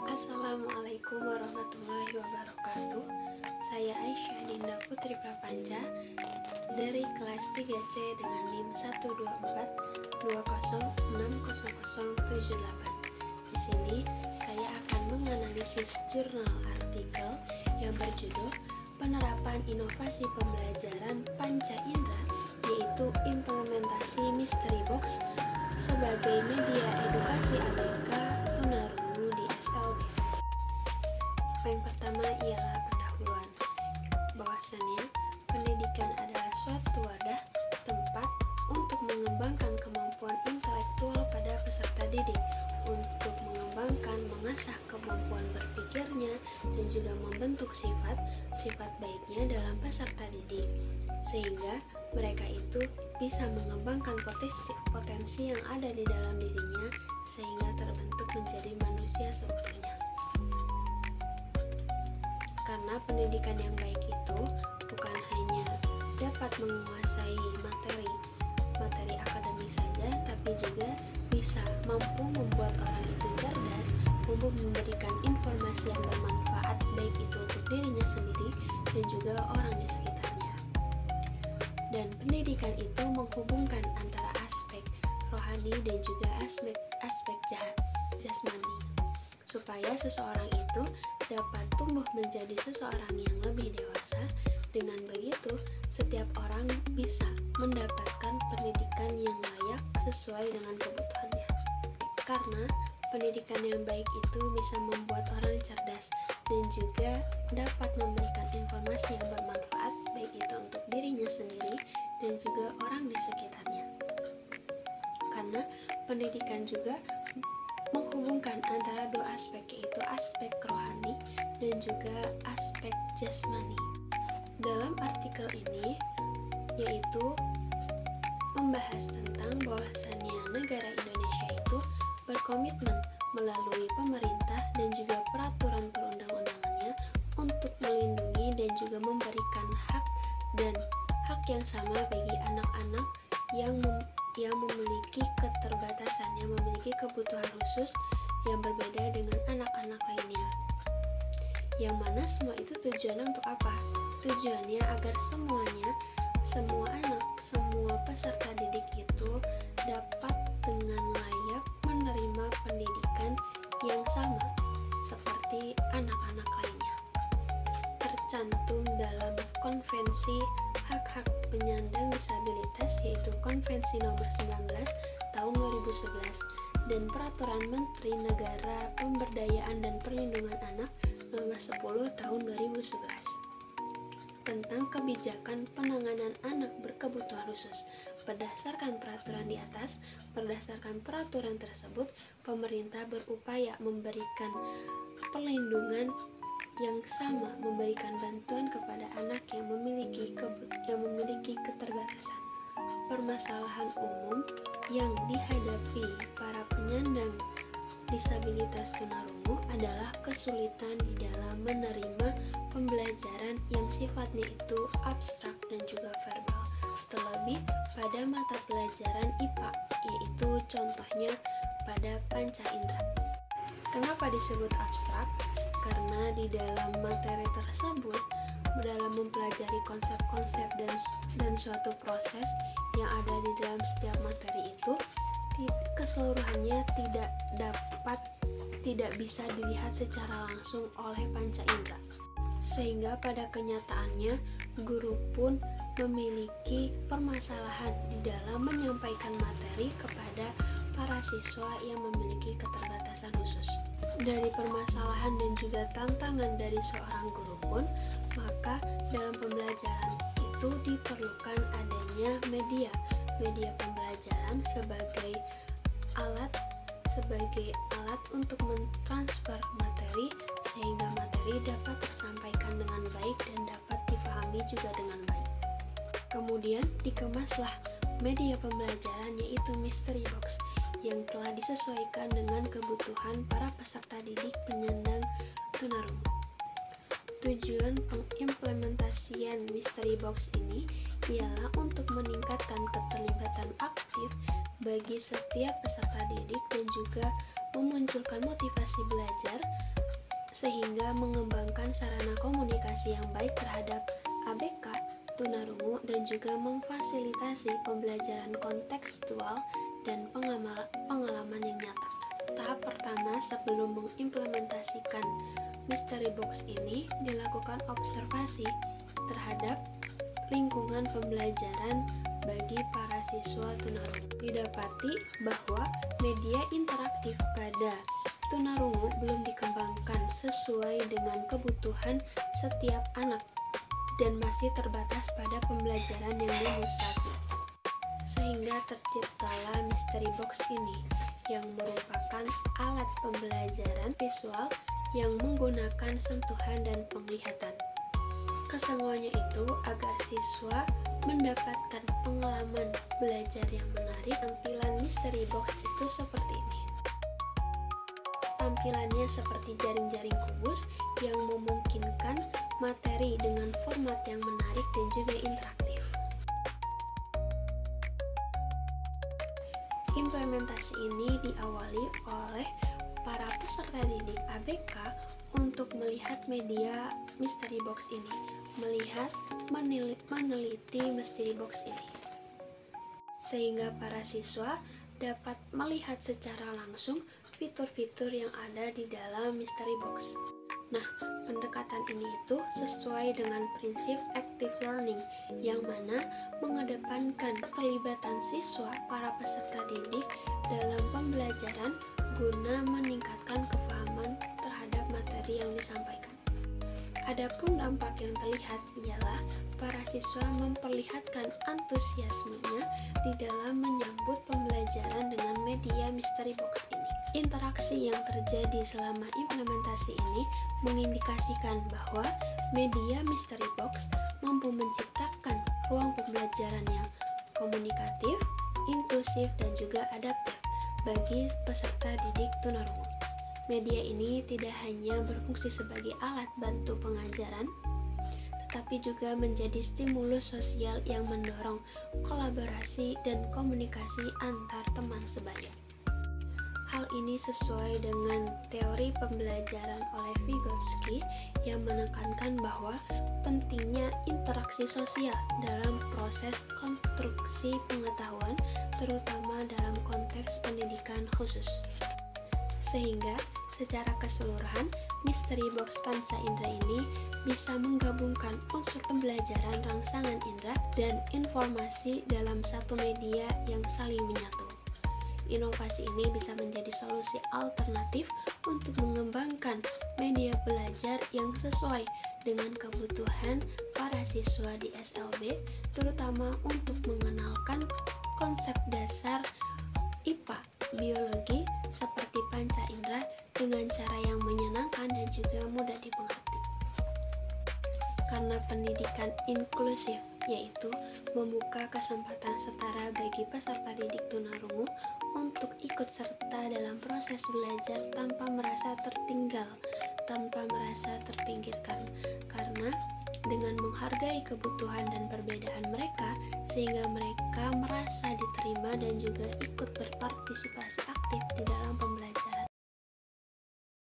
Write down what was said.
Assalamualaikum warahmatullahi wabarakatuh. Saya Aisyah Dinda Putri Prapanca dari kelas 3C dengan NIM 12420600078. Di sini saya akan menganalisis jurnal artikel yang berjudul Penerapan Inovasi Pembelajaran Panca Indera, yaitu implementasi Mystery Box sebagai media edukasi ABK tunarungu di SLB. Yang pertama ialah pendahuluan, bahwasannya pendidikan adalah suatu wadah tempat untuk mengembangkan kemampuan intelektual pada peserta didik, untuk mengembangkan, mengasah kemampuan berpikirnya, dan juga membentuk sifat baiknya dalam peserta didik, sehingga mereka itu bisa mengembangkan potensi yang ada di dalam dirinya, sehingga terbentuk menjadi manusia seutuhnya. Karena pendidikan yang baik itu bukan hanya dapat menguasai materi akademik saja, tapi juga bisa mampu membuat orang itu cerdas, mampu memberikan informasi yang bermanfaat, baik itu untuk dirinya sendiri dan juga orang di sekitarnya. Dan pendidikan itu menghubungkan antara aspek rohani dan juga aspek jasmani, supaya seseorang itu dapat tumbuh menjadi seseorang yang lebih dewasa. Dengan begitu, setiap orang bisa mendapatkan pendidikan yang layak sesuai dengan kebutuhannya. Karena pendidikan yang baik itu bisa membuat orang cerdas dan juga dapat memberikan informasi yang bermanfaat, baik itu untuk dirinya sendiri dan juga orang di sekitarnya. Karena pendidikan juga menghubungkan antara dua aspek, yaitu aspek rohani dan juga aspek jasmani. Dalam artikel ini yaitu membahas tentang bahwasannya negara Indonesia itu berkomitmen melalui pemerintah dan juga peraturan perundang-undangannya untuk melindungi dan juga memberikan hak yang sama bagi anak-anak yang memiliki keterbatasan, yang memiliki kebutuhan khusus yang berbeda dengan anak-anak lainnya. Yang mana semua itu tujuannya untuk apa? Tujuannya agar semua anak, semua peserta didik itu dapat dengan layak menerima pendidikan yang sama seperti anak-anak lainnya. Tercantum dalam Konvensi Hak-Hak Penyandang Disabilitas, yaitu Konvensi nomor 19 tahun 2011 dan Peraturan Menteri Negara Pemberdayaan dan Perlindungan Anak nomor 10 tahun 2011 tentang kebijakan penanganan anak berkebutuhan khusus. Berdasarkan peraturan di atas, berdasarkan peraturan tersebut, pemerintah berupaya memberikan perlindungan yang sama, memberikan bantuan kepada anak yang memiliki keterbatasan. Permasalahan umum yang dihadapi para penyandang disabilitas tunarungu adalah kesulitan di dalam menerima pembelajaran yang sifatnya itu abstrak dan juga verbal, terlebih pada mata pelajaran IPA, yaitu contohnya pada panca indera. Kenapa disebut abstrak? Karena di dalam materi tersebut, dalam mempelajari konsep-konsep dan suatu proses yang ada di dalam setiap materi itu, keseluruhannya tidak bisa dilihat secara langsung oleh panca indera, sehingga pada kenyataannya guru pun memiliki permasalahan di dalam menyampaikan materi kepada para siswa yang memiliki keterbatasan khusus. Dari permasalahan dan juga tantangan dari seorang guru pun, maka dalam pembelajaran itu diperlukan adanya media pembelajaran sebagai alat untuk mentransfer materi, sehingga materi dapat tersampaikan dengan baik dan dapat dipahami juga dengan baik. Kemudian dikemaslah media pembelajaran, yaitu Mystery Box, yang telah disesuaikan dengan kebutuhan para peserta didik penyandang tunarungu. Tujuan pengimplementasian Mystery Box ini ialah untuk meningkatkan keterlibatan aktif bagi setiap peserta didik dan juga memunculkan motivasi belajar, sehingga mengembangkan sarana komunikasi yang baik terhadap ABK, tunarungu, dan juga memfasilitasi pembelajaran kontekstual dan pengalaman yang nyata. Tahap pertama sebelum mengimplementasikan mystery box ini dilakukan observasi terhadap lingkungan pembelajaran bagi para siswa tunarungu. Didapati bahwa media interaktif pada tunarungu belum dikembangkan sesuai dengan kebutuhan setiap anak dan masih terbatas pada pembelajaran yang demonstrasi. Sehingga terciptalah mystery box ini yang merupakan alat pembelajaran visual yang menggunakan sentuhan dan penglihatan. Kesemuanya itu agar siswa mendapatkan pengalaman belajar yang menarik. Tampilan mystery box itu seperti ini. Tampilannya seperti jaring-jaring kubus yang memungkinkan materi dengan format yang menarik dan juga interaktif. Implementasi ini diawali oleh para peserta didik ABK untuk melihat media mystery box ini, meneliti mystery box ini, sehingga para siswa dapat melihat secara langsung fitur-fitur yang ada di dalam mystery box. Nah, pendekatan ini itu sesuai dengan prinsip active learning, yang mana mengedepankan keterlibatan siswa para peserta didik dalam pembelajaran guna meningkatkan kepahaman terhadap materi yang disampaikan. Adapun dampak yang terlihat ialah para siswa memperlihatkan antusiasmenya di dalam menyambut pembelajaran dengan media mystery box ini. Interaksi yang terjadi selama implementasi ini mengindikasikan bahwa media mystery box mampu menciptakan ruang pembelajaran yang komunikatif, inklusif, dan juga adaptif bagi peserta didik tunarungu. Media ini tidak hanya berfungsi sebagai alat bantu pengajaran, tetapi juga menjadi stimulus sosial yang mendorong kolaborasi dan komunikasi antar teman sebaya. Hal ini sesuai dengan teori pembelajaran oleh Vygotsky yang menekankan bahwa pentingnya interaksi sosial dalam proses konstruksi pengetahuan, terutama dalam konteks pendidikan khusus. Sehingga secara keseluruhan, mystery box panca indera ini bisa menggabungkan unsur pembelajaran rangsangan indera dan informasi dalam satu media yang saling menyatu. Inovasi ini bisa menjadi solusi alternatif untuk mengembangkan media belajar yang sesuai dengan kebutuhan para siswa di SLB, terutama untuk mengenalkan konsep dasar IPA, biologi, seperti panca indera dengan cara yang menyenangkan dan juga mudah dimengerti. Karena pendidikan inklusif, yaitu membuka kesempatan setara bagi peserta didik tunarungu untuk ikut serta dalam proses belajar tanpa merasa tertinggal, tanpa merasa terpinggirkan, karena dengan menghargai kebutuhan dan perbedaan mereka, sehingga mereka merasa diterima dan juga ikut berpartisipasi aktif di dalam pembelajaran.